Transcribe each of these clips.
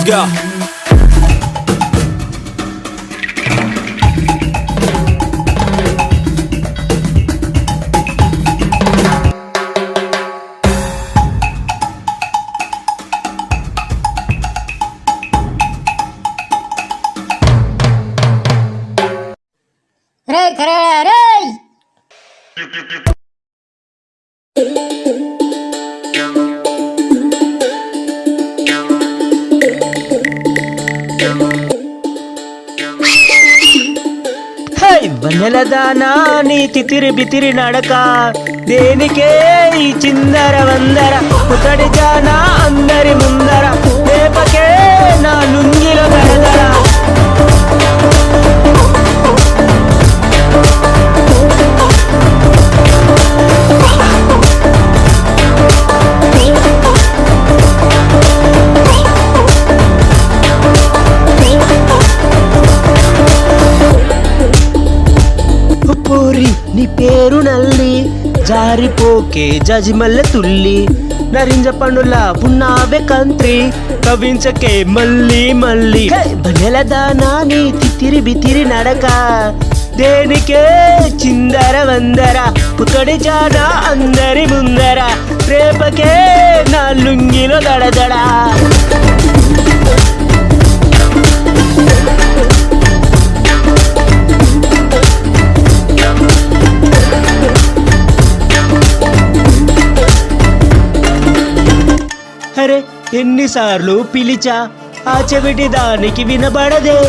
go. రే కరే రే వన్నెలదానా నీ తితిరి బితిరి నడక దేనికే ఈ చిందర వందర పుతడి జానా అందరి ముందర రేపకే నా లుంగిలో గడదర నీ పేరు నల్లి జారిపోకే జజిమల్ల తుల్లి నరింజ పండుల పున్నావే కంత్రి కవించకే మళ్ళీ మళ్ళీ బనెలదానా నీ తితిరి బితిరి నడక దేనికే చిందర వందర పుతడి జానా అందరి ముందర రేపకే నా లుంగిలో దడదడా అరే ఎన్నిసార్లు పిలిచా ఆ చెవిటి దానికి వినబడదే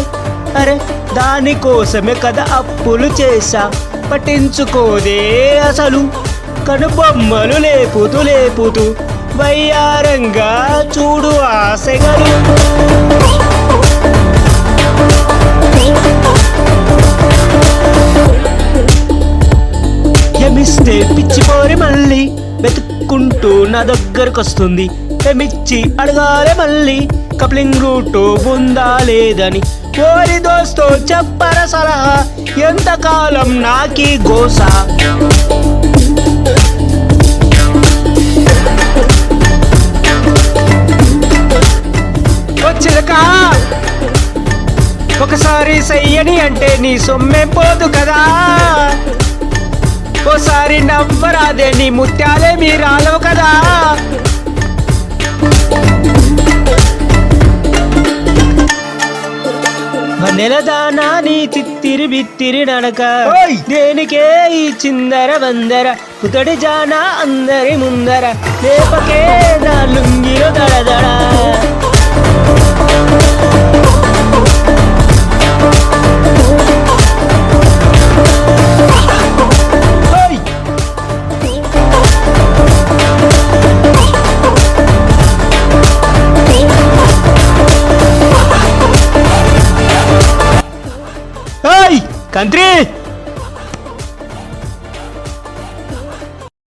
అరే దానికోసమే కదా అప్పులు చేశా పట్టించుకోదే అసలు కనుబొమ్మలు లేపుతూ లేపుతూ వయ్యారంగా చూడు ఆశగలు ఎమిస్తే పిచ్చిపోరి మళ్ళీ వెతుక్కుంటూ నా దగ్గరకు వస్తుంది మిచ్చి అడగాలే మళ్ళీ కప్లింగ్ రూట్ ఉందా లేదని ఓరి దోస్తో చెప్పర సలహా ఎంతకాలం నాకీ గోస వచ్చిలక ఒకసారి సయ్యని అంటే నీ సొమ్మేం పోదు కదా ఓసారి నవ్వరాదే నీ ముత్యాలే మీరాలవు కదా నెలదానా నీ తిత్తిరి బిత్తిరి నడక దేనికే ఈ చిందర వందర పుతడి జానా అందరి ముందర రేపకే నా లుంగిలో దడదడ కంత్రి